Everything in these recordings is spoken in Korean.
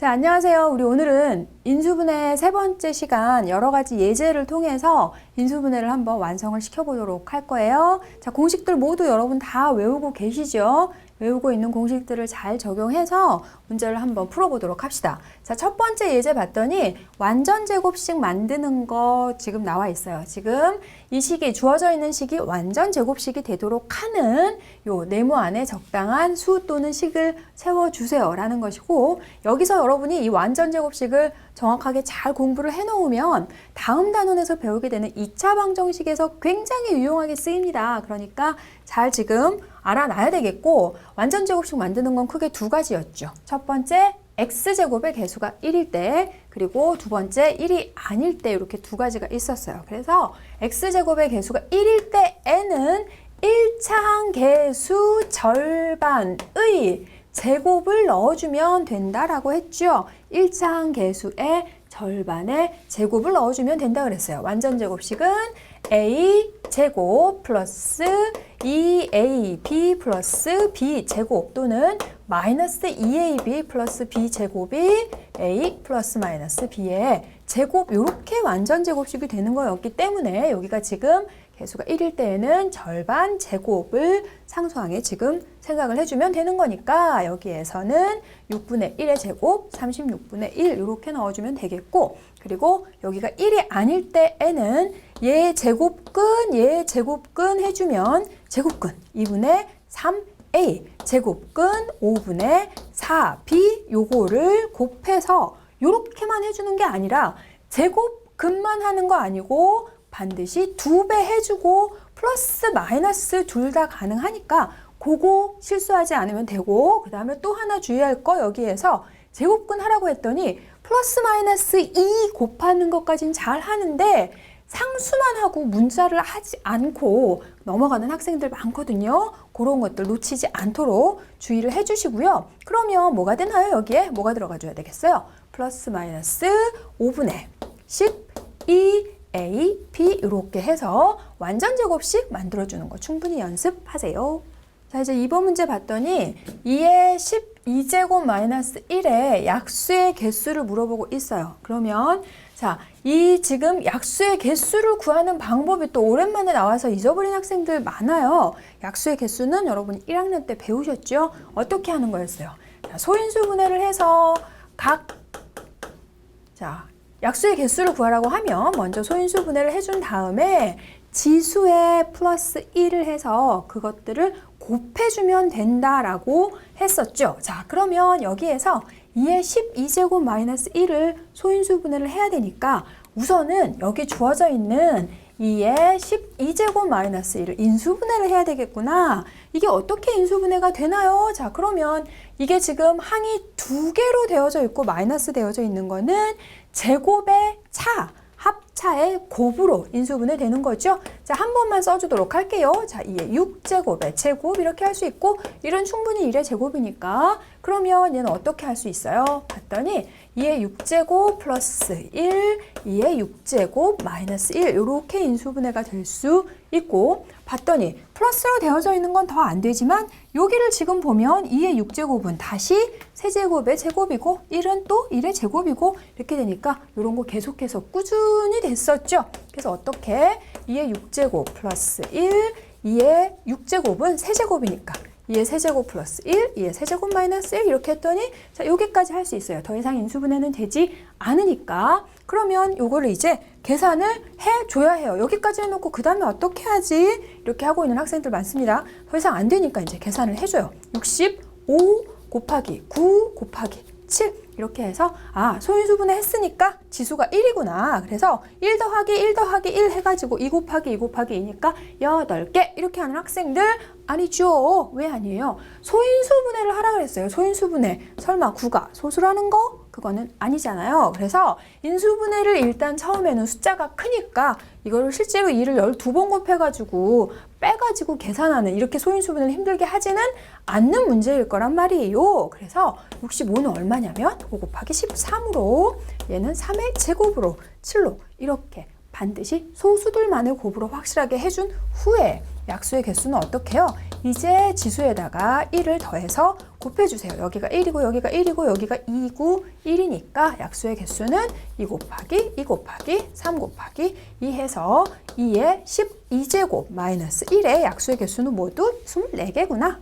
자, 안녕하세요. 우리 오늘은 인수분해 세 번째 시간 여러 가지 예제를 통해서 인수분해를 한번 완성을 시켜보도록 할 거예요. 자, 공식들 모두 여러분 다 외우고 계시죠? 외우고 있는 공식들을 잘 적용해서 문제를 한번 풀어보도록 합시다. 자, 첫 번째 예제 봤더니 완전 제곱식 만드는 거 지금 나와 있어요. 지금 이 식이 주어져 있는 식이 완전 제곱식이 되도록 하는 요 네모 안에 적당한 수 또는 식을 세워주세요 라는 것이고, 여기서 여러분이 이 완전 제곱식을 정확하게 잘 공부를 해놓으면 다음 단원에서 배우게 되는 2차 방정식에서 굉장히 유용하게 쓰입니다. 그러니까 잘 지금 알아놔야 되겠고, 완전 제곱식 만드는 건 크게 두 가지였죠. 첫 번째, x제곱의 개수가 1일 때, 그리고 두 번째, 1이 아닐 때, 이렇게 두 가지가 있었어요. 그래서 x제곱의 개수가 1일 때에는 1차항 개수 절반의 제곱을 넣어주면 된다라고 했죠. 1차항 개수의 절반의 제곱을 넣어주면 된다 그랬어요. 완전 제곱식은 a제곱 플러스 2ab 플러스 b제곱 또는 마이너스 2ab 플러스 b제곱이 a 플러스 마이너스 b의 제곱, 이렇게 완전 제곱식이 되는 거였기 때문에 여기가 지금 개수가 1일 때에는 절반 제곱을 상수항에 지금 생각을 해주면 되는 거니까 여기에서는 6분의 1의 제곱, 36분의 1 이렇게 넣어주면 되겠고, 그리고 여기가 1이 아닐 때에는 얘 제곱근 해주면 제곱근 2분의 3a, 제곱근 5분의 4b 요거를 곱해서 요렇게만 해주는 게 아니라 제곱근만 하는 거 아니고 반드시 2배 해주고 플러스 마이너스 둘 다 가능하니까 그거 실수하지 않으면 되고, 그 다음에 또 하나 주의할 거, 여기에서 제곱근 하라고 했더니 플러스 마이너스 2 곱하는 것까지는 잘 하는데 상수만 하고 문자를 하지 않고 넘어가는 학생들 많거든요. 그런 것들 놓치지 않도록 주의를 해주시고요. 그러면 뭐가 되나요? 여기에 뭐가 들어가 줘야 되겠어요? 플러스 마이너스 5분의 12 A, B 이렇게 해서 완전 제곱식 만들어주는 거 충분히 연습하세요. 자, 이제 2번 문제 봤더니 2의 12제곱 마이너스 1의 약수의 개수를 물어보고 있어요. 그러면 자, 이 지금 약수의 개수를 구하는 방법이 또 오랜만에 나와서 잊어버린 학생들 많아요. 약수의 개수는 여러분이 1학년 때 배우셨죠? 어떻게 하는 거였어요? 자, 소인수 분해를 해서 약수의 개수를 구하라고 하면 먼저 소인수 분해를 해준 다음에 지수에 플러스 1을 해서 그것들을 곱해주면 된다라고 했었죠. 자, 그러면 여기에서 2의 12제곱 마이너스 1을 소인수 분해를 해야 되니까 우선은 여기 주어져 있는 2의 12제곱 마이너스 1을 인수분해를 해야 되겠구나. 이게 어떻게 인수분해가 되나요? 자, 그러면 이게 지금 항이 두 개로 되어져 있고 마이너스 되어져 있는 거는 제곱의 차, 합차의 곱으로 인수분해 되는 거죠. 자, 한 번만 써주도록 할게요. 자, 2의 6제곱의 제곱 이렇게 할 수 있고, 1은 충분히 1의 제곱이니까 그러면 얘는 어떻게 할 수 있어요? 봤더니 2의 6제곱 플러스 1, 2의 6제곱 마이너스 1 이렇게 인수분해가 될 수 있고, 봤더니 플러스로 되어져 있는 건 더 안 되지만 여기를 지금 보면 2의 6제곱은 다시 세제곱의 제곱이고 1은 또 1의 제곱이고 이렇게 되니까 이런 거 계속해서 꾸준히 됐었죠. 그래서 어떻게 2의 6제곱 플러스 1, 2의 6제곱은 세제곱이니까 2의 세제곱 플러스 1, 2의 세제곱 마이너스 1 이렇게 했더니 자, 여기까지 할 수 있어요. 더 이상 인수분해는 되지 않으니까. 그러면 요거를 이제 계산을 해줘야 해요. 여기까지 해놓고 그 다음에 어떻게 하지? 이렇게 하고 있는 학생들 많습니다. 더 이상 안 되니까 이제 계산을 해줘요. 65 곱하기 9 곱하기 7 이렇게 해서 소인수분해 했으니까 지수가 1이구나. 그래서 1 더하기 1 더하기 1 해가지고 2 곱하기 2 곱하기 2니까 8개 이렇게 하는 학생들 아니죠. 왜 아니에요? 소인수분해를 하라 그랬어요. 소인수분해. 설마 9가 소수라는 거? 그거는 아니잖아요. 그래서 인수분해를 일단 처음에는 숫자가 크니까 이거를 실제로 2를 12번 곱해가지고 빼가지고 계산하는, 이렇게 소인수분해를 힘들게 하지는 않는 문제일 거란 말이에요. 그래서 65는 얼마냐면 5 곱하기 13으로 얘는 3의 제곱으로 7로 이렇게 반드시 소수들만의 곱으로 확실하게 해준 후에 약수의 개수는 어떻게 해요? 이제 지수에다가 1을 더해서 곱해주세요. 여기가 1이고 여기가 1이고 여기가 2고 1이니까 약수의 개수는 2 곱하기 2 곱하기 3 곱하기 2 해서 2의 12제곱 마이너스 1의 약수의 개수는 모두 24개구나.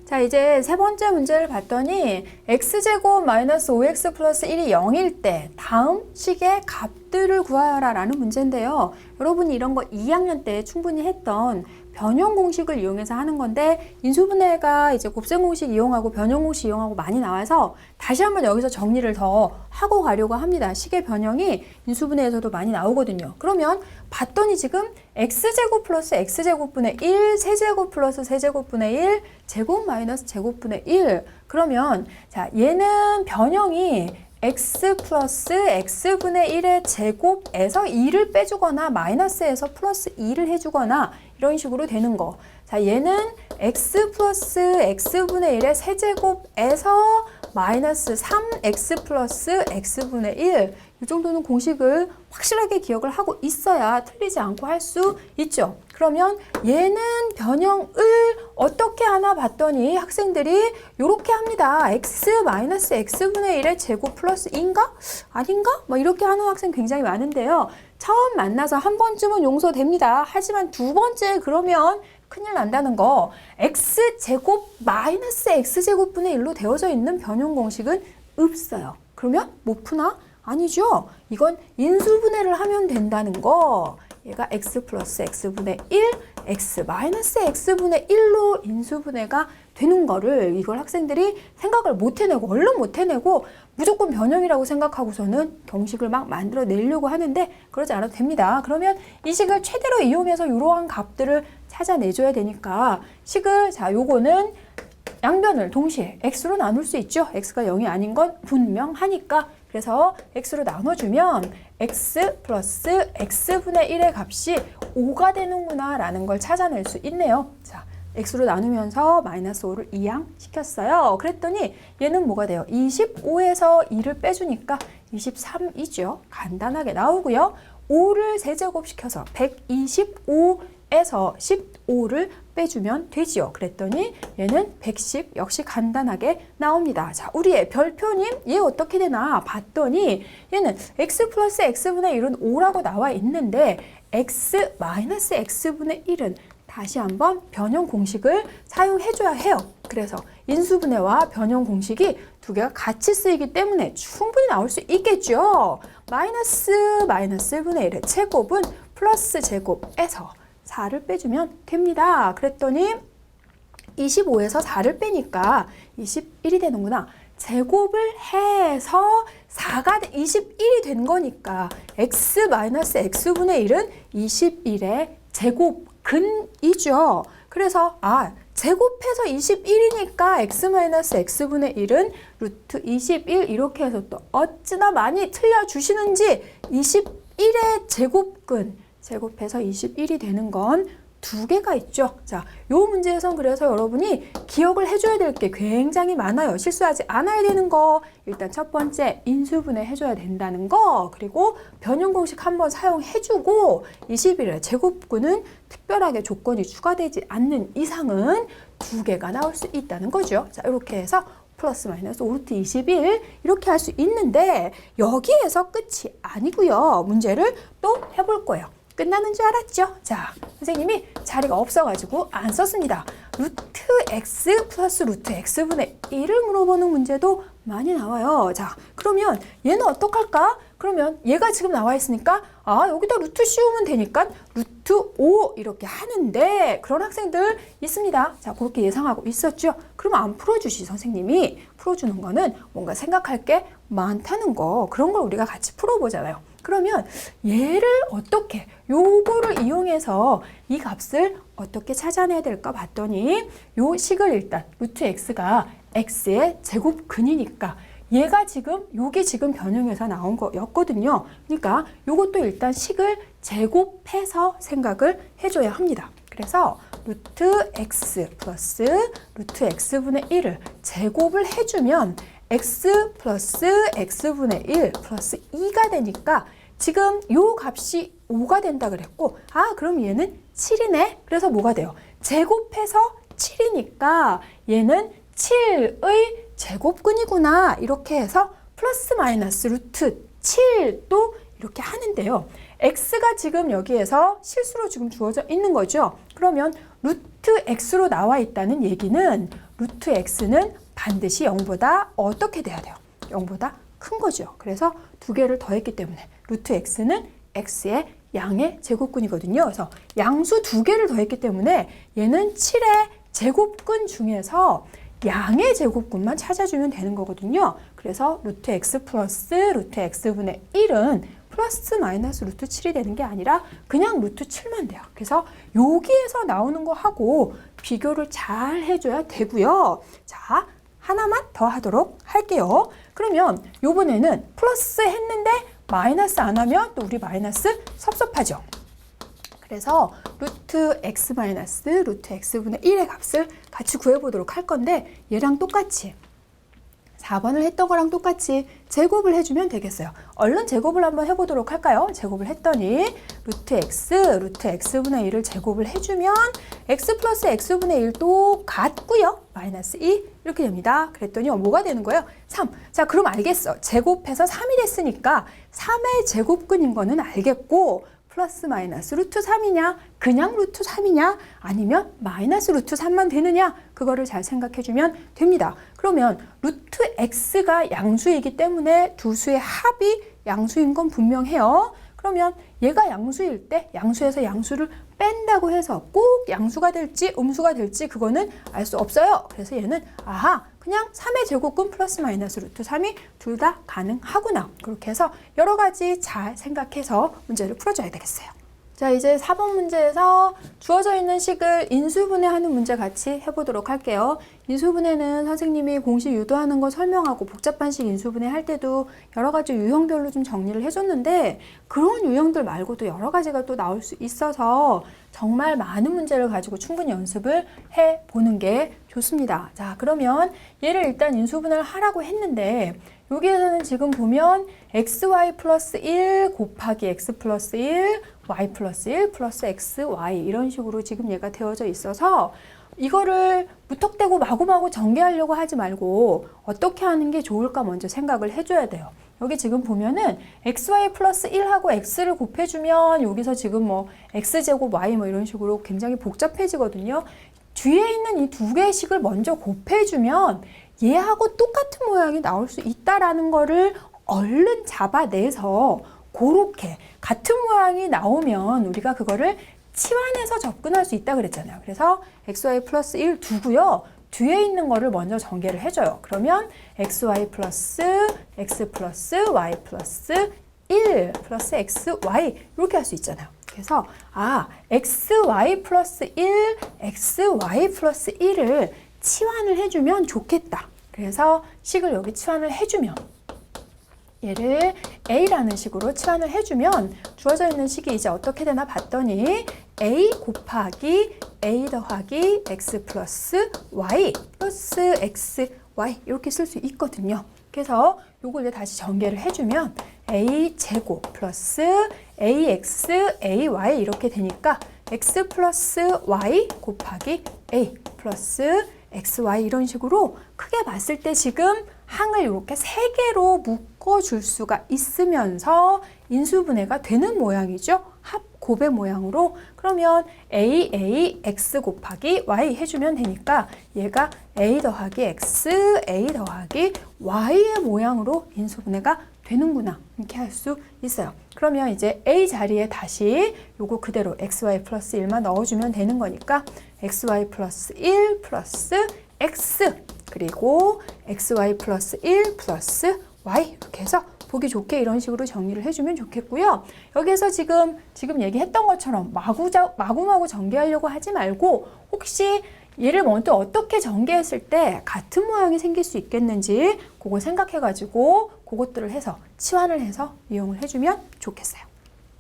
자, 이제 세 번째 문제를 봤더니 x제곱 마이너스 5x 플러스 1이 0일 때 다음 식의 값들을 구하여라 라는 문제인데요. 여러분이 이런 거 2학년 때 충분히 했던 변형 공식을 이용해서 하는 건데 인수분해가 이제 곱셈 공식 이용하고 변형 공식 이용하고 많이 나와서 다시 한번 여기서 정리를 더 하고 가려고 합니다. 식의 변형이 인수분해에서도 많이 나오거든요. 그러면 봤더니 지금 x제곱 플러스 x제곱분의 1, 세제곱 플러스 세제곱분의 1, 제곱 마이너스 제곱분의 1. 그러면 자, 얘는 변형이 x 플러스 x분의 1의 제곱에서 2를 빼주거나 마이너스에서 플러스 2를 해주거나 이런 식으로 되는 거. 자, 얘는 x 플러스 x분의 1의 세제곱에서 마이너스 3x 플러스 x분의 1. 이 정도는 공식을 확실하게 기억을 하고 있어야 틀리지 않고 할 수 있죠. 그러면 얘는 변형을 어떻게 하나 봤더니 학생들이 이렇게 합니다. x 마이너스 x분의 1의 제곱 플러스 2인가? 아닌가? 뭐 이렇게 하는 학생 굉장히 많은데요. 처음 만나서 한 번쯤은 용서됩니다. 하지만 두 번째 그러면 큰일 난다는 거. x제곱 마이너스 x제곱분의 1로 되어져 있는 변형 공식은 없어요. 그러면 못 푸나? 아니죠. 이건 인수분해를 하면 된다는 거. 얘가 x 플러스 x분의 1, x 마이너스 x분의 1로 인수분해가 되는 거를 이걸 학생들이 생각을 못 해내고 얼른 못 해내고 무조건 변형이라고 생각하고서는 공식을 막 만들어 내려고 하는데 그러지 않아도 됩니다. 그러면 이 식을 최대로 이용해서 이러한 값들을 찾아내줘야 되니까 식을 자 요거는 양변을 동시에 x로 나눌 수 있죠. x가 0이 아닌 건 분명하니까 그래서 x로 나눠주면 x 플러스 x분의 1의 값이 5가 되는구나 라는 걸 찾아낼 수 있네요. 자, x로 나누면서 마이너스 5를 이항시켰어요. 그랬더니 얘는 뭐가 돼요? 25에서 2를 빼주니까 23이죠. 간단하게 나오고요. 5를 세제곱시켜서 125에서 15를 빼주면 되지요. 그랬더니 얘는 110 역시 간단하게 나옵니다. 자, 우리의 별표님 얘 어떻게 되나 봤더니 얘는 x 플러스 x분의 1은 5라고 나와 있는데 x 마이너스 x분의 1은 다시 한번 변형 공식을 사용해줘야 해요. 그래서 인수분해와 변형 공식이 두 개가 같이 쓰이기 때문에 충분히 나올 수 있겠죠. 마이너스 마이너스분의 1의 제곱은 플러스 제곱에서 4를 빼주면 됩니다. 그랬더니 25에서 4를 빼니까 21이 되는구나. 제곱을 해서 4가 21이 된 거니까 x 마이너스 x분의 1은 21의 제곱근이죠. 그래서 제곱해서 21이니까 x 마이너스 x분의 1은 루트 21 이렇게 해서 또 어찌나 많이 틀려주시는지 21의 제곱근 제곱해서 21이 되는 건 두 개가 있죠. 자, 요 문제에선 그래서 여러분이 기억을 해줘야 될 게 굉장히 많아요. 실수하지 않아야 되는 거. 일단 첫 번째 인수분해 해줘야 된다는 거. 그리고 변형 공식 한번 사용해주고 21의 제곱근은 특별하게 조건이 추가되지 않는 이상은 두 개가 나올 수 있다는 거죠. 자, 이렇게 해서 플러스 마이너스 5루트 21 이렇게 할 수 있는데 여기에서 끝이 아니고요. 문제를 또 해볼 거예요. 끝나는 줄 알았죠? 자, 선생님이 자리가 없어가지고 안 썼습니다. 루트 x 플러스 루트 x분의 1을 물어보는 문제도 많이 나와요. 자, 그러면 얘는 어떡할까? 그러면 얘가 지금 나와 있으니까 여기다 루트 씌우면 되니까 루트 5 이렇게 하는데 그런 학생들 있습니다. 자, 그렇게 예상하고 있었죠? 그러면 안 풀어주시 선생님이 풀어주는 거는 뭔가 생각할 게 많다는 거 그런 걸 우리가 같이 풀어보잖아요. 그러면 얘를 어떻게 요거를 이용해서 이 값을 어떻게 찾아내야 될까 봤더니 요 식을 일단 루트 x가 x의 제곱근이니까 얘가 지금 요게 지금 변형해서 나온 거였거든요. 그러니까 요것도 일단 식을 제곱해서 생각을 해줘야 합니다. 그래서 루트 x 플러스 루트 x분의 1을 제곱을 해주면 x 플러스 x분의 1 플러스 2가 되니까 지금 요 값이 5가 된다 그랬고 그럼 얘는 7이네. 그래서 뭐가 돼요? 제곱해서 7이니까 얘는 7의 제곱근이구나. 이렇게 해서 플러스 마이너스 루트 7도 이렇게 하는데요. x가 지금 여기에서 실수로 지금 주어져 있는 거죠. 그러면 루트 x로 나와 있다는 얘기는 루트 x는 반드시 0보다 어떻게 돼야 돼요? 0보다 큰 거죠. 그래서 두 개를 더했기 때문에 루트 x는 x의 양의 제곱근이거든요. 그래서 양수 두 개를 더했기 때문에 얘는 7의 제곱근 중에서 양의 제곱근만 찾아주면 되는 거거든요. 그래서 루트 x 플러스 루트 x분의 1은 플러스 마이너스 루트 7이 되는 게 아니라 그냥 루트 7만 돼요. 그래서 여기에서 나오는 거 하고 비교를 잘 해줘야 되고요. 자, 하나만 더 하도록 할게요. 그러면 요번에는 플러스 했는데 마이너스 안 하면 또 우리 마이너스 섭섭하죠. 그래서 루트 x 마이너스 루트 x분의 1의 값을 같이 구해보도록 할 건데 얘랑 똑같이 4번을 했던 거랑 똑같이 제곱을 해주면 되겠어요. 얼른 제곱을 한번 해보도록 할까요? 제곱을 했더니 루트 x분의 1을 제곱을 해주면 x 플러스 x분의 1도 같고요. 마이너스 2 이렇게 됩니다. 그랬더니 뭐가 되는 거예요? 3. 자, 그럼 알겠어. 제곱해서 3이 됐으니까 3의 제곱근인 거는 알겠고 플러스 마이너스 루트 3이냐? 그냥 루트 3이냐? 아니면 마이너스 루트 3만 되느냐? 그거를 잘 생각해주면 됩니다. 그러면 루트 x가 양수이기 때문에 두 수의 합이 양수인 건 분명해요. 그러면 얘가 양수일 때 양수에서 양수를 뺀다고 해서 꼭 양수가 될지 음수가 될지 그거는 알 수 없어요. 그래서 얘는 아하 그냥 3의 제곱근 플러스 마이너스 루트 3이 둘 다 가능하구나. 그렇게 해서 여러 가지 잘 생각해서 문제를 풀어줘야 되겠어요. 자, 이제 4번 문제에서 주어져 있는 식을 인수분해하는 문제 같이 해보도록 할게요. 인수분해는 선생님이 공식 유도하는 거 설명하고 복잡한 식 인수분해 할 때도 여러 가지 유형별로 좀 정리를 해줬는데 그런 유형들 말고도 여러 가지가 또 나올 수 있어서 정말 많은 문제를 가지고 충분히 연습을 해보는 게 좋습니다. 자, 그러면 얘를 일단 인수분해를 하라고 했는데 여기에서는 지금 보면 xy 플러스 1 곱하기 x 플러스 1 y 플러스 1 플러스 xy 이런 식으로 지금 얘가 되어져 있어서 이거를 무턱대고 마구마구 전개하려고 하지 말고 어떻게 하는 게 좋을까 먼저 생각을 해줘야 돼요. 여기 지금 보면은 xy 플러스 1하고 x를 곱해주면 여기서 지금 뭐 x제곱 y 뭐 이런 식으로 굉장히 복잡해지거든요. 뒤에 있는 이 두 개의 식을 먼저 곱해주면 얘하고 똑같은 모양이 나올 수 있다라는 거를 얼른 잡아내서 그렇게 같은 모양이 나오면 우리가 그거를 치환해서 접근할 수 있다 그랬잖아요. 그래서 xy 플러스 1 두고요. 뒤에 있는 거를 먼저 전개를 해줘요. 그러면 xy 플러스 x 플러스 y 플러스 1 플러스 xy 이렇게 할 수 있잖아요. 그래서 xy 플러스 1, xy 플러스 1을 치환을 해주면 좋겠다. 그래서 식을 여기 치환을 해주면 얘를 a라는 식으로 치환을 해주면 주어져 있는 식이 이제 어떻게 되나 봤더니 a 곱하기 a 더하기 x 플러스 y 플러스 x, y 이렇게 쓸 수 있거든요. 그래서 요걸 이제 다시 전개를 해주면 a 제곱 플러스 ax, ay 이렇게 되니까 x 플러스 y 곱하기 a 플러스 xy 이런 식으로 크게 봤을 때 지금 항을 이렇게 세 개로 묶어줄 수가 있으면서 인수분해가 되는 모양이죠. 합곱의 모양으로. 그러면 a x 곱하기 y 해주면 되니까 얘가 a 더하기 x, a 더하기 y의 모양으로 인수분해가 되는구나. 이렇게 할 수 있어요. 그러면 이제 a 자리에 다시 요거 그대로 xy 플러스 1만 넣어주면 되는 거니까 xy 플러스 1 플러스 x 그리고 xy 플러스 1 플러스 y 이렇게 해서 보기 좋게 이런 식으로 정리를 해주면 좋겠고요. 여기에서 지금 얘기했던 것처럼 마구마구 전개하려고 하지 말고 혹시 얘를 먼저 어떻게 전개했을 때 같은 모양이 생길 수 있겠는지 그거 생각해가지고 그것들을 해서 치환을 해서 이용을 해주면 좋겠어요.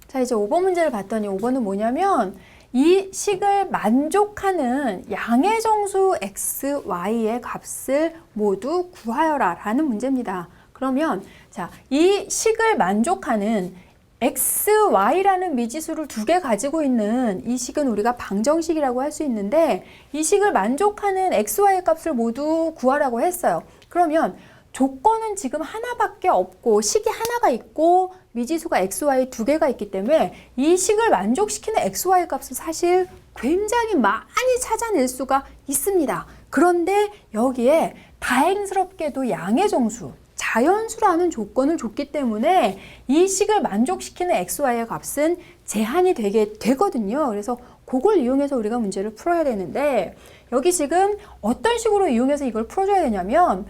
자, 이제 5번 문제를 봤더니 5번은 뭐냐면 이 식을 만족하는 양의 정수 x, y의 값을 모두 구하여라 라는 문제입니다. 그러면 자, 이 식을 만족하는 x, y라는 미지수를 두 개 가지고 있는 이 식은 우리가 방정식이라고 할 수 있는데 이 식을 만족하는 x, y 값을 모두 구하라고 했어요. 그러면 조건은 지금 하나밖에 없고 식이 하나가 있고 미지수가 x, y 두 개가 있기 때문에 이 식을 만족시키는 x, y 값은 사실 굉장히 많이 찾아낼 수가 있습니다. 그런데 여기에 다행스럽게도 양의 정수, 자연수라는 조건을 줬기 때문에 이 식을 만족시키는 x, y의 값은 제한이 되거든요. 그래서 그걸 이용해서 우리가 문제를 풀어야 되는데 여기 지금 어떤 식으로 이용해서 이걸 풀어줘야 되냐면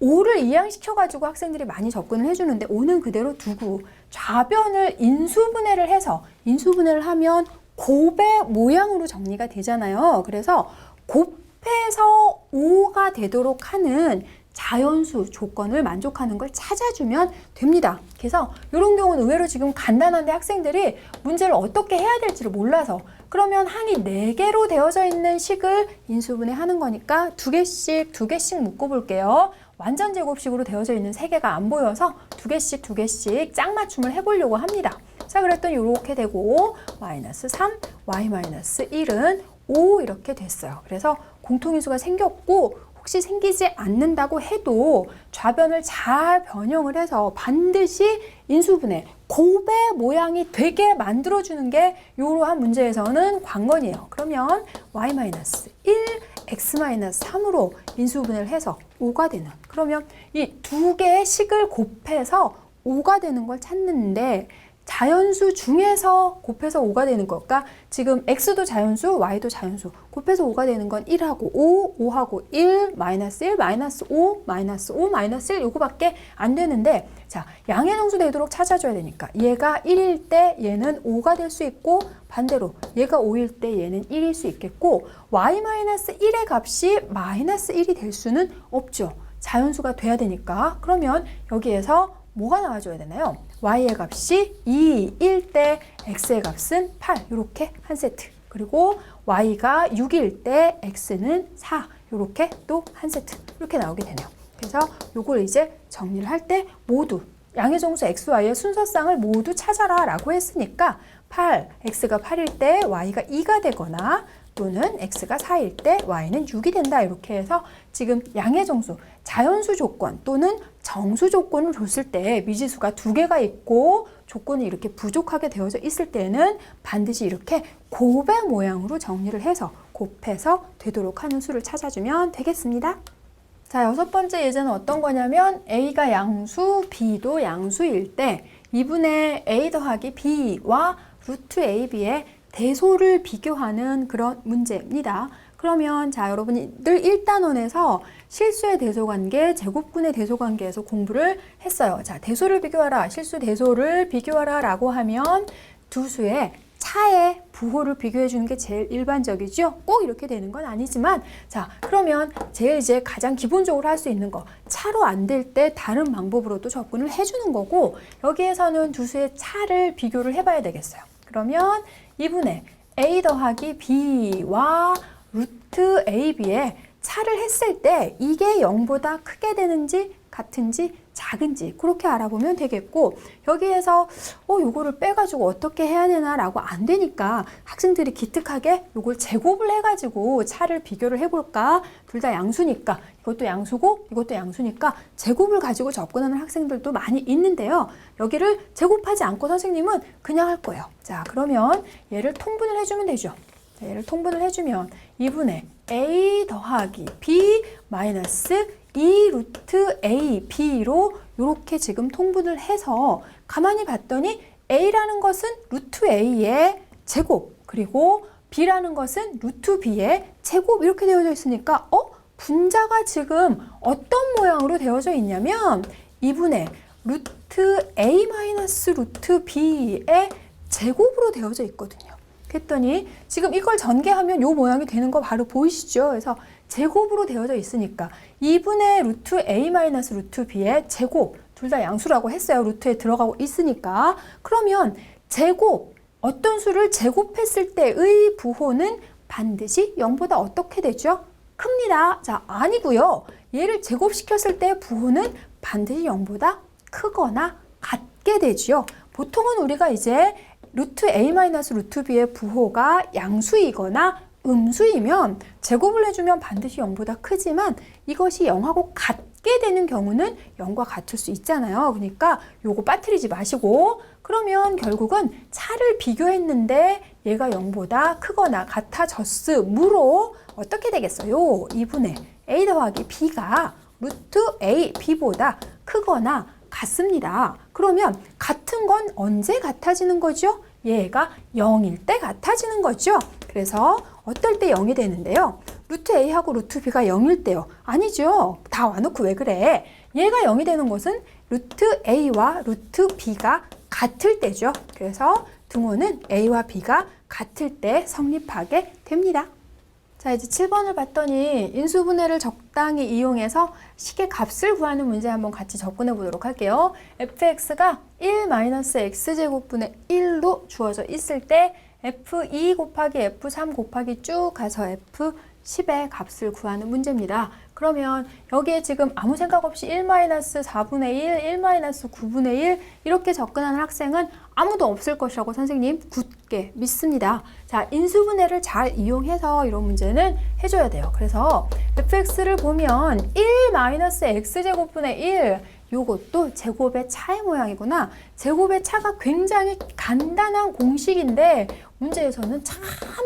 5를 이항시켜가지고 학생들이 많이 접근을 해주는데 5는 그대로 두고 좌변을 인수분해를 해서 인수분해를 하면 곱의 모양으로 정리가 되잖아요. 그래서 곱해서 5가 되도록 하는 자연수 조건을 만족하는 걸 찾아주면 됩니다. 그래서 이런 경우는 의외로 지금 간단한데 학생들이 문제를 어떻게 해야 될지를 몰라서 그러면 항이 4개로 되어져 있는 식을 인수분해하는 거니까 두 개씩 묶어볼게요. 완전 제곱식으로 되어져 있는 3개가 안 보여서 두 개씩 짝맞춤을 해보려고 합니다. 자, 그랬더니 이렇게 되고 마이너스 3, y-1은 5 이렇게 됐어요. 그래서 공통인수가 생겼고 혹시 생기지 않는다고 해도 좌변을 잘 변형을 해서 반드시 인수분해, 곱의 모양이 되게 만들어주는 게 이러한 문제에서는 관건이에요. 그러면 y-1, x-3으로 인수분해를 해서 5가 되는, 그러면 이 두 개의 식을 곱해서 5가 되는 걸 찾는데 자연수 중에서 곱해서 5가 되는 것과 지금 x도 자연수, y도 자연수 곱해서 5가 되는 건 1하고 5, 5하고 1, 마이너스 1, 마이너스 5, 마이너스 5, 마이너스 1 요거밖에 안 되는데 자, 양의 정수 되도록 찾아줘야 되니까 얘가 1일 때 얘는 5가 될 수 있고 반대로 얘가 5일 때 얘는 1일 수 있겠고 y-1의 값이 마이너스 1이 될 수는 없죠. 자연수가 돼야 되니까. 그러면 여기에서 뭐가 나와줘야 되나요? y의 값이 2일 때 x의 값은 8 이렇게 한 세트, 그리고 y가 6일 때 x는 4 이렇게 또 한 세트 이렇게 나오게 되네요. 그래서 요걸 이제 정리를 할 때 모두 양의 정수 x, y의 순서쌍을 모두 찾아라 라고 했으니까 x가 8일 때 y가 2가 되거나 또는 x가 4일 때 y는 6이 된다 이렇게 해서 지금 양의 정수, 자연수 조건 또는 정수 조건을 줬을 때 미지수가 두 개가 있고 조건이 이렇게 부족하게 되어져 있을 때는 반드시 이렇게 곱의 모양으로 정리를 해서 곱해서 되도록 하는 수를 찾아주면 되겠습니다. 자, 6번째 예제는 어떤 거냐면 a가 양수, b도 양수일 때 2분의 a 더하기 b와 루트 ab의 대소를 비교하는 그런 문제입니다. 그러면 자, 여러분들 1단원에서 실수의 대소관계, 제곱근의 대소관계에서 공부를 했어요. 자, 대소를 비교하라, 실수 대소를 비교하라 라고 하면 두 수의 차의 부호를 비교해 주는 게 제일 일반적이죠. 꼭 이렇게 되는 건 아니지만 자, 그러면 제일 이제 가장 기본적으로 할 수 있는 거 차로 안 될 때 다른 방법으로도 접근을 해주는 거고 여기에서는 두 수의 차를 비교를 해봐야 되겠어요. 그러면 2분의 a 더하기 b와 루트 ab의 차를 했을 때 이게 0보다 크게 되는지 같은지 작은지 그렇게 알아보면 되겠고 여기에서 요거를 빼가지고 어떻게 해야 되나 라고 안 되니까 학생들이 기특하게 요걸 제곱을 해가지고 차를 비교를 해볼까. 둘 다 양수니까 이것도 양수고 이것도 양수니까 제곱을 가지고 접근하는 학생들도 많이 있는데요. 여기를 제곱하지 않고 선생님은 그냥 할 거예요. 자, 그러면 얘를 통분을 해주면 되죠. 자, 얘를 통분을 해주면 2분의 a 더하기 b 마이너스 2 루트 a, b로 이렇게 지금 통분을 해서 가만히 봤더니 a라는 것은 루트 a의 제곱 그리고 b라는 것은 루트 b의 제곱 이렇게 되어져 있으니까 분자가 지금 어떤 모양으로 되어져 있냐면 2분의 루트 a 마이너스 루트 b의 제곱으로 되어져 있거든요. 그랬더니 지금 이걸 전개하면 이 모양이 되는 거 바로 보이시죠? 그래서 제곱으로 되어져 있으니까 2분의 루트 a 마이너스 루트 b의 제곱 둘 다 양수라고 했어요. 루트에 들어가고 있으니까. 그러면 제곱 어떤 수를 제곱했을 때의 부호는 반드시 0보다 어떻게 되죠? 큽니다. 자, 아니고요. 얘를 제곱시켰을 때 부호는 반드시 0보다 크거나 같게 되죠. 보통은 우리가 이제 루트 A 마이너스 루트 B의 부호가 양수이거나 음수이면 제곱을 해주면 반드시 0보다 크지만 이것이 0하고 같게 되는 경우는 0과 같을 수 있잖아요. 그러니까 요거 빠뜨리지 마시고 그러면 결국은 차를 비교했는데 얘가 0보다 크거나 같아졌으므로 어떻게 되겠어요? 2분의 A 더하기 B가 루트 A, B보다 크거나 같습니다. 그러면 같은 건 언제 같아지는 거죠? 얘가 0일 때 같아지는 거죠. 그래서 어떨 때 0이 되는데요. 루트 A하고 루트 B가 0일 때요. 아니죠. 다 와놓고 왜 그래? 얘가 0이 되는 것은 루트 A와 루트 B가 같을 때죠. 그래서 등호는 A와 B가 같을 때 성립하게 됩니다. 자, 이제 7번을 봤더니 인수분해를 적당히 이용해서 식의 값을 구하는 문제 한번 같이 접근해 보도록 할게요. fx가 1-x제곱분의 1로 주어져 있을 때 f2 곱하기 f3 곱하기 쭉 가서 f10의 값을 구하는 문제입니다. 그러면 여기에 지금 아무 생각 없이 1-4분의 1, 1-9분의 1 이렇게 접근하는 학생은 아무도 없을 것이라고 선생님 굳게 믿습니다. 자, 인수분해를 잘 이용해서 이런 문제는 해줘야 돼요. 그래서 fx를 보면 1-x제곱분의 1 요것도 제곱의 차의 모양이구나. 제곱의 차가 굉장히 간단한 공식인데 문제에서는 참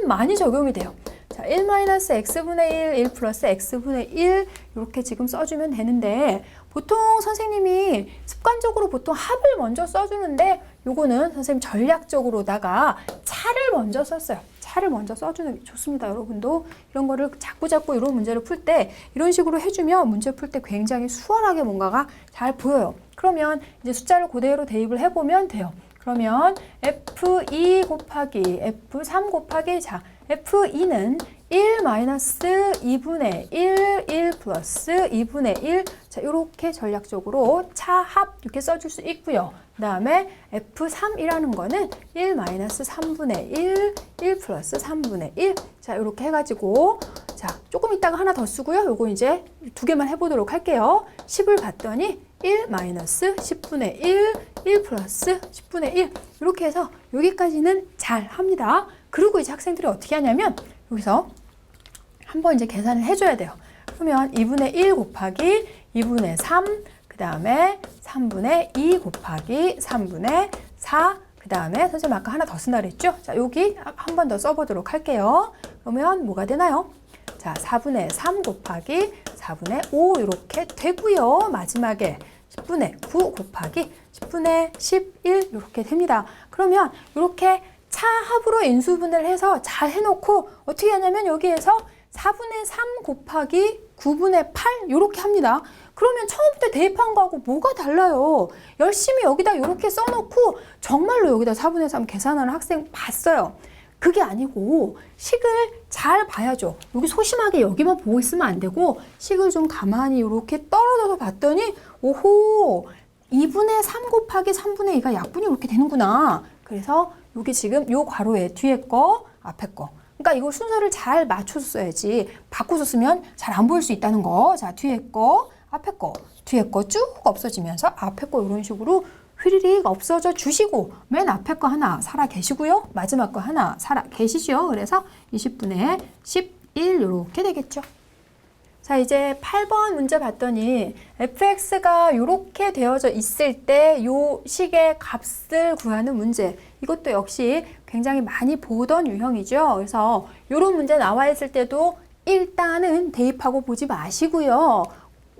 많이 적용이 돼요. 자, 1-x분의 1, 1 플러스 x분의 1 이렇게 지금 써주면 되는데 보통 선생님이 습관적으로 보통 합을 먼저 써주는데 요거는 선생님 전략적으로다가 차를 먼저 썼어요. 차를 먼저 써주는 게 좋습니다. 여러분도 이런 거를 자꾸 이런 문제를 풀 때 이런 식으로 해주면 문제 풀 때 굉장히 수월하게 뭔가가 잘 보여요. 그러면 이제 숫자를 그대로 대입을 해보면 돼요. 그러면 f2 곱하기 f3 곱하기 자 f2는 1-2분의 1, 1 플러스 2분의 1 자, 이렇게 전략적으로 차합 이렇게 써줄 수 있고요. 그 다음에 f3이라는 거는 1-3분의 1, 1 플러스 3분의 1 자, 이렇게 해가지고 자, 조금 이따가 하나 더 쓰고요. 요거 이제 두 개만 해보도록 할게요. 10을 봤더니 1-10분의 1, 1 플러스 10분의 1 이렇게 해서 여기까지는 잘 합니다. 그리고 이제 학생들이 어떻게 하냐면 여기서 한번 이제 계산을 해줘야 돼요. 그러면 2분의 1 곱하기 2분의 3, 그 다음에 3분의 2 곱하기 3분의 4, 그 다음에 선생님 아까 하나 더 쓴다 그랬죠? 자, 여기 한 번 더 써보도록 할게요. 그러면 뭐가 되나요? 자, 4분의 3 곱하기 4분의 5 이렇게 되고요. 마지막에 10분의 9 곱하기 10분의 11 이렇게 됩니다. 그러면 이렇게 차합으로 인수분해를 해서 잘 해놓고 어떻게 하냐면 여기에서 4분의 3 곱하기 9분의 8 이렇게 합니다. 그러면 처음부터 대입한 거하고 뭐가 달라요? 열심히 여기다 이렇게 써놓고 정말로 여기다 4분의 3 계산하는 학생 봤어요. 그게 아니고 식을 잘 봐야죠. 여기 소심하게 여기만 보고 있으면 안 되고 식을 좀 가만히 이렇게 떨어져서 봤더니 오호 2분의 3 곱하기 3분의 2가 약분이 이렇게 되는구나. 그래서 여기 지금 요 괄호에 뒤에 거 앞에 거 그러니까 이거 순서를 잘 맞춰서 써야지 바꿔서 쓰면 잘 안 보일 수 있다는 거. 자, 뒤에 거 앞에 거 뒤에 거 쭉 없어지면서 앞에 거 이런 식으로 휘리릭 없어져 주시고 맨 앞에 거 하나 살아 계시고요. 마지막 거 하나 살아 계시죠. 그래서 20분의 11 이렇게 되겠죠. 자, 이제 8번 문제 봤더니 fx가 이렇게 되어져 있을 때 요 식의 값을 구하는 문제. 이것도 역시 굉장히 많이 보던 유형이죠. 그래서 이런 문제 나와 있을 때도 일단은 대입하고 보지 마시고요.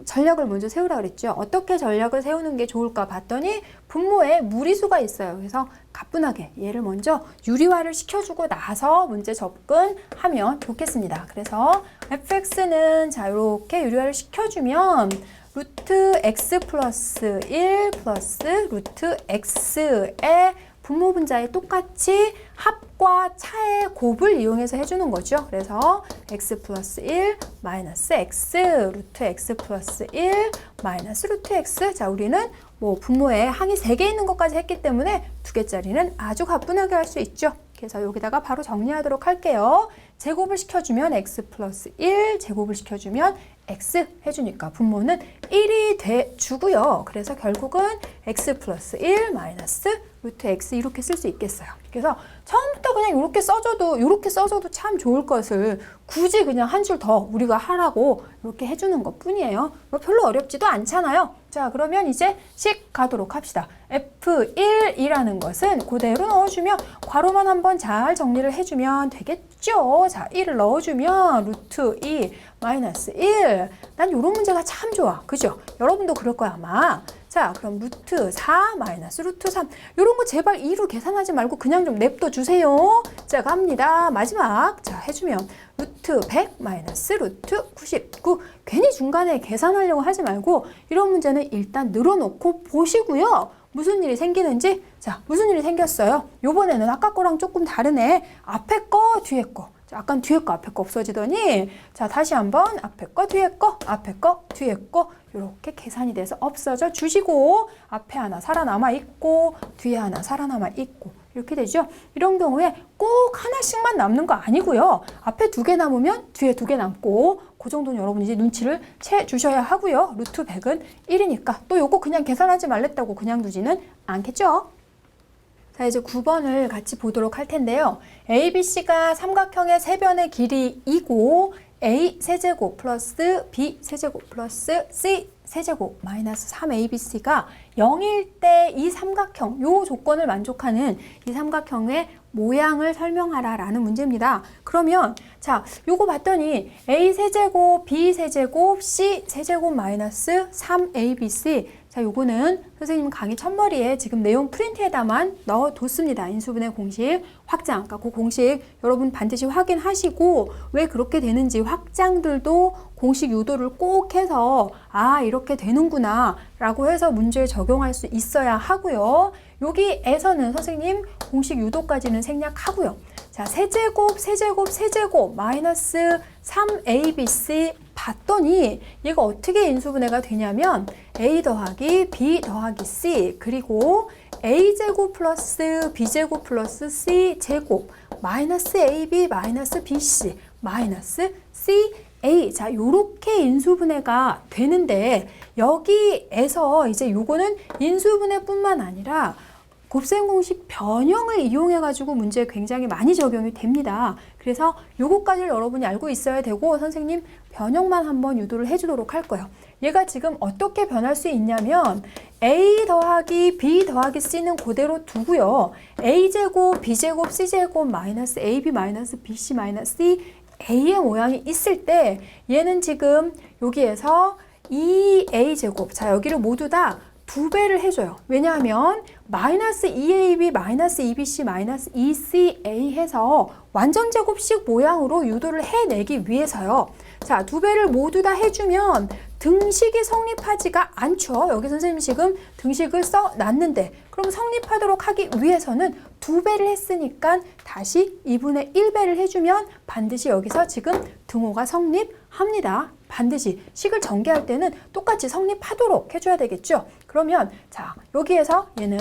전략을 먼저 세우라 그랬죠. 어떻게 전략을 세우는 게 좋을까 봤더니 분모에 무리수가 있어요. 그래서 가뿐하게 얘를 먼저 유리화를 시켜주고 나서 문제 접근하면 좋겠습니다. 그래서 fx는 자 이렇게 유리화를 시켜주면 루트 x 플러스 1 플러스 루트 x의 분모 분자에 똑같이 합과 차의 곱을 이용해서 해주는 거죠. 그래서 x 플러스 1 마이너스 x 루트 x 플러스 1 마이너스 루트 x 자 우리는 뭐 분모에 항이 3개 있는 것까지 했기 때문에 2개짜리는 아주 가뿐하게 할 수 있죠. 그래서 여기다가 바로 정리하도록 할게요. 제곱을 시켜주면 x 플러스 1 제곱을 시켜주면 x 해주니까 분모는 1이 돼 주고요. 그래서 결국은 x 플러스 1 마이너스 루트 x 이렇게 쓸 수 있겠어요. 그래서 처음부터 그냥 이렇게 써줘도 참 좋을 것을 굳이 그냥 한 줄 더 우리가 하라고 이렇게 해주는 것 뿐이에요. 뭐 별로 어렵지도 않잖아요. 자, 그러면 이제 식 가도록 합시다. F1이라는 것은 그대로 넣어주면 괄호만 한번 잘 정리를 해주면 되겠죠. 자, 1을 넣어주면 루트 2 마이너스 1. 난 이런 문제가 참 좋아. 그죠? 여러분도 그럴 거야 아마. 자, 그럼 루트 4 마이너스 루트 3. 이런 거 제발 2로 계산하지 말고 그냥 좀 냅둬 주세요. 자, 갑니다. 마지막. 자, 해주면 루트 100 마이너스 루트 99. 괜히 중간에 계산하려고 하지 말고 이런 문제는 일단 늘어놓고 보시고요. 무슨 일이 생기는지. 자, 무슨 일이 생겼어요? 요번에는 아까 거랑 조금 다르네. 앞에 거, 뒤에 거. 약간 뒤에 거, 앞에 거 없어지더니 자, 다시 한번 앞에 거, 뒤에 거, 앞에 거, 뒤에 거 이렇게 계산이 돼서 없어져 주시고 앞에 하나 살아남아 있고 뒤에 하나 살아남아 있고 이렇게 되죠. 이런 경우에 꼭 하나씩만 남는 거 아니고요. 앞에 2개 남으면 뒤에 2개 남고 그 정도는 여러분이 이제 눈치를 채 주셔야 하고요. 루트 100은 1이니까 또 요거 그냥 계산하지 말랬다고 그냥 두지는 않겠죠. 자, 이제 9번을 같이 보도록 할 텐데요. ABC가 삼각형의 세변의 길이이고 A 세제곱 플러스 B 세제곱 플러스 C 세제곱 마이너스 3ABC가 0일 때 이 삼각형, 요 조건을 만족하는 이 삼각형의 모양을 설명하라 라는 문제입니다. 그러면 자, 요거 봤더니 A 세제곱, B 세제곱, C 세제곱 마이너스 3ABC. 자, 요거는 선생님 강의 첫머리에 지금 내용 프린트에다만 넣어뒀습니다. 인수분해 공식 확장. 그 공식 여러분 반드시 확인하시고 왜 그렇게 되는지 확장들도 공식 유도를 꼭 해서 아, 이렇게 되는구나 라고 해서 문제에 적용할 수 있어야 하고요. 여기에서는 선생님 공식 유도까지는 생략하고요. 자, 세제곱, 세제곱, 세제곱 마이너스 3ABC 봤더니 얘가 어떻게 인수분해가 되냐면 A 더하기 B 더하기 C 그리고 A제곱 플러스 B제곱 플러스 C제곱 마이너스 AB 마이너스 BC 마이너스 CA. 자, 요렇게 인수분해가 되는데 여기에서 이제 요거는 인수분해뿐만 아니라 곱셈 공식 변형을 이용해 가지고 문제에 굉장히 많이 적용이 됩니다. 그래서 요거까지를 여러분이 알고 있어야 되고 선생님 변형만 한번 유도를 해주도록 할 거예요. 얘가 지금 어떻게 변할 수 있냐면 A 더하기 B 더하기 C는 그대로 두고요. A제곱, B제곱, C제곱 마이너스 AB 마이너스 BC 마이너스 C A의 모양이 있을 때 얘는 지금 여기에서 2A제곱, 자 여기를 모두 다 2배를 해줘요. 왜냐하면 마이너스 2AB 마이너스 2BC 마이너스 2CA 해서 완전제곱식 모양으로 유도를 해내기 위해서요. 자, 2배를 모두 다 해주면 등식이 성립하지가 않죠. 여기 선생님 지금 등식을 써놨는데 그럼 성립하도록 하기 위해서는 2배를 했으니까 다시 2분의 1배를 해주면 반드시 여기서 지금 등호가 성립합니다. 반드시 식을 전개할 때는 똑같이 성립하도록 해줘야 되겠죠. 그러면 자, 여기에서 얘는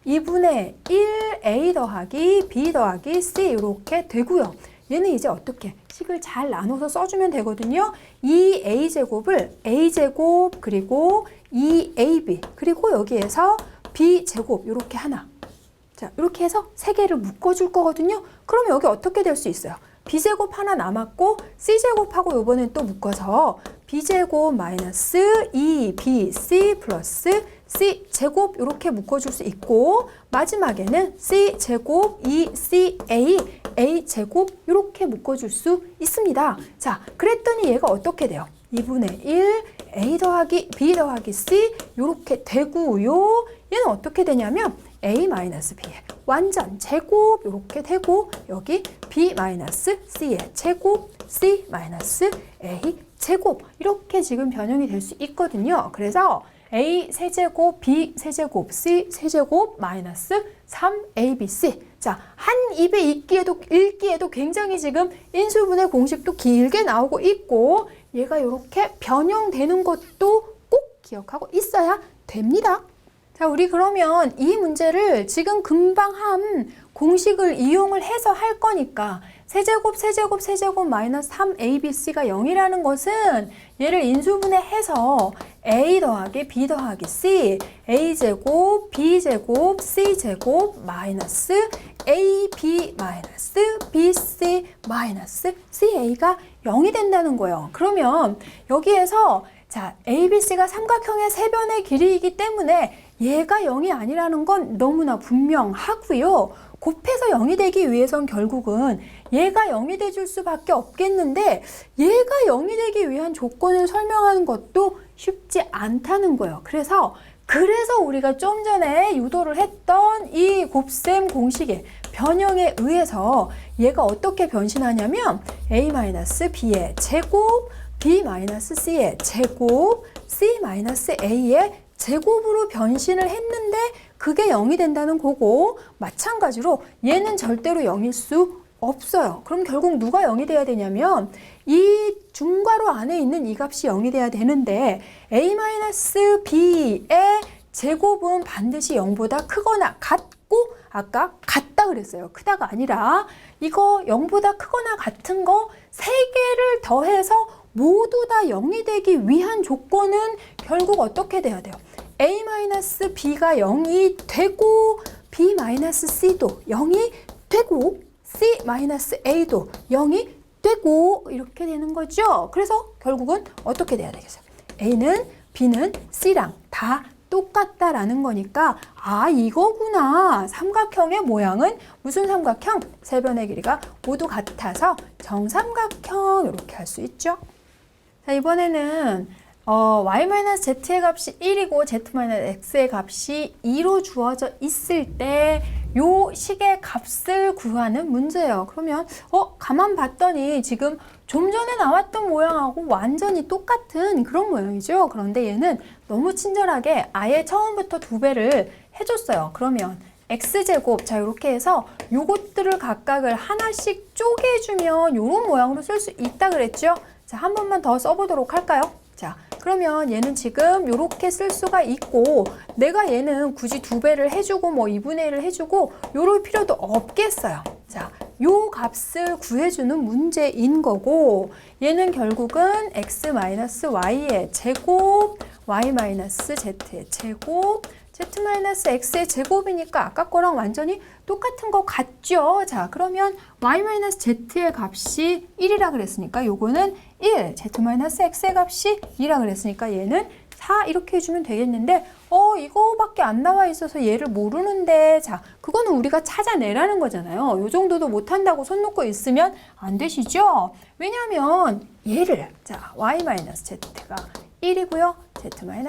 2분의 1 A 더하기 B 더하기 C 이렇게 되고요. 얘는 이제 어떻게 식을 잘 나눠서 써주면 되거든요. 2A제곱을 A제곱 그리고 2AB 그리고 여기에서 B제곱 이렇게 하나. 자, 이렇게 해서 3개를 묶어줄 거거든요. 그럼 여기 어떻게 될 수 있어요? B제곱 하나 남았고 C제곱하고 이번엔 또 묶어서 B제곱 마이너스 2BC 플러스 C제곱 이렇게 묶어줄 수 있고 마지막에는 C제곱 2CA A제곱 이렇게 묶어줄 수 있습니다. 자, 그랬더니 얘가 어떻게 돼요? 2분의 1 A 더하기 B 더하기 C 이렇게 되고요. 얘는 어떻게 되냐면 A 마이너스 B의 완전 제곱 이렇게 되고 여기 B 마이너스 C의 제곱 C 마이너스 A 제곱 이렇게 지금 변형이 될 수 있거든요. 그래서 A 세제곱 B 세제곱 C 세제곱 마이너스 3ABC. 자, 한 입에 읽기에도 굉장히 지금 인수분해 공식도 길게 나오고 있고 얘가 이렇게 변형되는 것도 꼭 기억하고 있어야 됩니다. 자, 우리 그러면 이 문제를 지금 금방 한 공식을 이용을 해서 할 거니까 세제곱 마이너스 3abc가 0이라는 것은 얘를 인수분해해서 a 더하기 b 더하기 c, a제곱, b제곱, c제곱, 마이너스 ab 마이너스 bc 마이너스 ca가 0이 된다는 거예요. 그러면 여기에서 자, ABC가 삼각형의 세변의 길이이기 때문에 얘가 0이 아니라는 건 너무나 분명하고요. 곱해서 0이 되기 위해선 결국은 얘가 0이 돼줄 수밖에 없겠는데 얘가 0이 되기 위한 조건을 설명하는 것도 쉽지 않다는 거예요. 그래서 우리가 좀 전에 유도를 했던 이 곱셈 공식의 변형에 의해서 얘가 어떻게 변신하냐면 a-b의 제곱, b-c의 제곱, c-a의 제곱으로 변신을 했는데 그게 0이 된다는 거고, 마찬가지로 얘는 절대로 0일 수 없어요. 그럼 결국 누가 0이 돼야 되냐면 이 중괄호 안에 있는 이 값이 0이 돼야 되는데 a-b의 제곱은 반드시 0보다 크거나 같고, 아까 같다 그랬어요. 크다가 아니라 이거 0보다 크거나 같은 거 3개를 더해서 모두 다 0이 되기 위한 조건은 결국 어떻게 돼야 돼요? a-b가 0이 되고 b-c도 0이 되고 c-a도 0이 되고 이렇게 되는 거죠. 그래서 결국은 어떻게 돼야 되겠어요? a는 b는 c랑 다 똑같다라는 거니까 아 이거구나. 삼각형의 모양은 무슨 삼각형? 세변의 길이가 모두 같아서 정삼각형 이렇게 할 수 있죠. 자, 이번에는 y-z의 값이 1이고 z-x의 값이 2로 주어져 있을 때 요 식의 값을 구하는 문제예요. 그러면 가만 봤더니 지금 좀 전에 나왔던 모양하고 완전히 똑같은 그런 모양이죠. 그런데 얘는 너무 친절하게 아예 처음부터 2배를 해줬어요. 그러면 x제곱, 자 이렇게 해서 요것들을 각각을 하나씩 쪼개주면 요런 모양으로 쓸 수 있다 그랬죠. 자, 한 번만 더 써보도록 할까요? 자, 그러면 얘는 지금 요렇게 쓸 수가 있고 내가 얘는 굳이 2배를 해주고 뭐 2분의 1을 해주고 요럴 필요도 없겠어요. 자, 요 값을 구해주는 문제인 거고 얘는 결국은 x-y의 제곱, y-z의 제곱, z-x의 제곱이니까 아까 거랑 완전히 똑같은 거 같죠? 자, 그러면 y-z의 값이 1이라 그랬으니까 요거는 1, z-x의 값이 2라 그랬으니까 얘는 4 이렇게 해주면 되겠는데 이거밖에 안 나와 있어서 얘를 모르는데 자, 그거는 우리가 찾아내라는 거잖아요. 요 정도도 못한다고 손 놓고 있으면 안 되시죠? 왜냐면 얘를 자, y-z가 1이고요.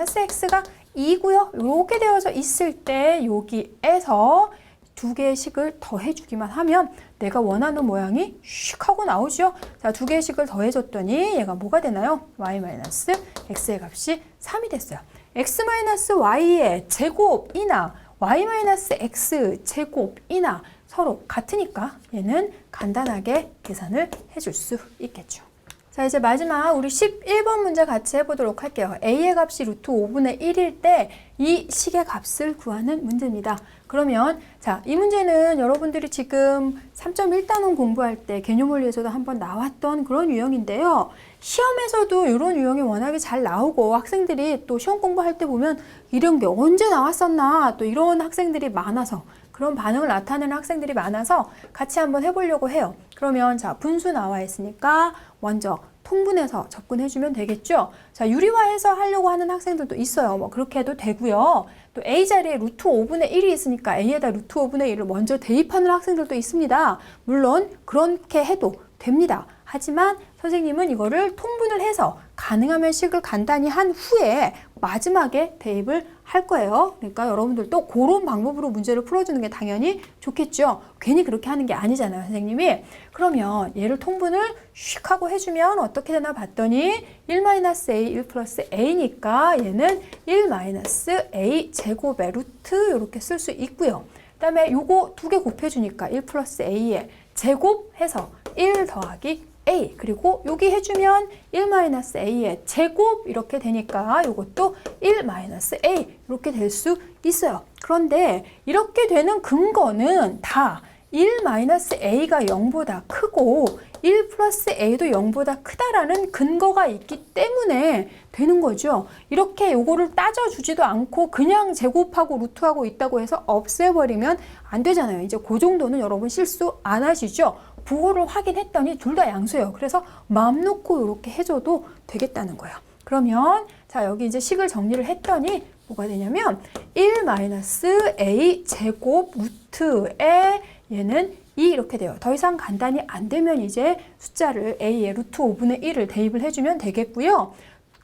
z-x가 2고요. 이렇게 되어서 있을 때 여기에서 2개의 식을 더해주기만 하면 내가 원하는 모양이 슉 하고 나오죠. 자, 2개의 식을 더해줬더니 얘가 뭐가 되나요? y-x의 값이 3이 됐어요. x-y의 제곱이나 y-x 제곱이나 서로 같으니까 얘는 간단하게 계산을 해줄 수 있겠죠. 자, 이제 마지막 우리 11번 문제 같이 해보도록 할게요. a의 값이 루트 5분의 1일 때 이 식의 값을 구하는 문제입니다. 그러면 자, 이 문제는 여러분들이 지금 3.1단원 공부할 때 개념원리에서도 한번 나왔던 그런 유형인데요. 시험에서도 이런 유형이 워낙에 잘 나오고 학생들이 또 시험 공부할 때 보면 이런 게 언제 나왔었나 또 이런 학생들이 많아서 그런 반응을 나타내는 학생들이 많아서 같이 한번 해보려고 해요. 그러면 자, 분수 나와 있으니까 먼저 통분해서 접근해주면 되겠죠. 자, 유리화해서 하려고 하는 학생들도 있어요. 뭐 그렇게 해도 되고요. 또 a 자리에 루트 5분의 1이 있으니까 a에다 루트 5분의 1을 먼저 대입하는 학생들도 있습니다. 물론 그렇게 해도 됩니다. 하지만 선생님은 이거를 통분을 해서 가능하면 식을 간단히 한 후에 마지막에 대입을 할 거예요. 그러니까 여러분들도 그런 방법으로 문제를 풀어주는 게 당연히 좋겠죠. 괜히 그렇게 하는 게 아니잖아요, 선생님이. 그러면 얘를 통분을 슉 하고 해주면 어떻게 되나 봤더니 1-a, 1 플러스 a니까 얘는 1-a 제곱의 루트 이렇게 쓸 수 있고요. 그 다음에 요거 2개 곱해주니까 1 플러스 a의 제곱해서 1 더하기 a 그리고 여기 해주면 1-a의 제곱 이렇게 되니까 이것도 1-a 이렇게 될 수 있어요. 그런데 이렇게 되는 근거는 다 1-a가 0보다 크고 1 플러스 a도 0보다 크다라는 근거가 있기 때문에 되는 거죠. 이렇게 요거를 따져주지도 않고 그냥 제곱하고 루트하고 있다고 해서 없애버리면 안 되잖아요. 이제 그 정도는 여러분 실수 안 하시죠? 부호를 확인했더니 둘 다 양수예요. 그래서 마음 놓고 이렇게 해줘도 되겠다는 거예요. 그러면 자 여기 이제 식을 정리를 했더니 뭐가 되냐면 1-a 제곱 루트에 얘는 2 이렇게 돼요. 더 이상 간단히 안 되면 이제 숫자를 a에 루트 5분의 1을 대입을 해주면 되겠고요.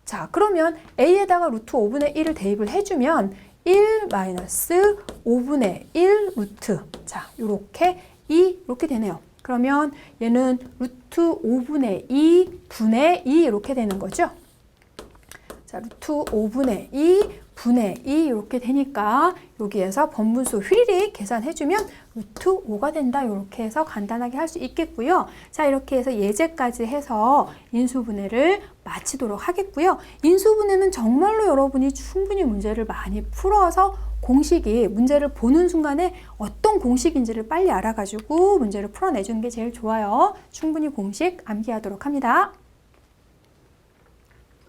자 그러면 a에다가 루트 5분의 1을 대입을 해주면 1-5분의 1 루트 자 요렇게 2 이렇게 되네요. 그러면 얘는 루트 5분의 2 분의 2 이렇게 되는 거죠. 자 루트 5분의 2 분의 2 이렇게 되니까 여기에서 번분수 휘리릭 계산해주면 루트 5가 된다. 이렇게 해서 간단하게 할 수 있겠고요. 자 이렇게 해서 예제까지 해서 인수분해를 마치도록 하겠고요. 인수분해는 정말로 여러분이 충분히 문제를 많이 풀어서 공식이 문제를 보는 순간에 어떤 공식인지를 빨리 알아가지고 문제를 풀어내주는 게 제일 좋아요. 충분히 공식 암기하도록 합니다.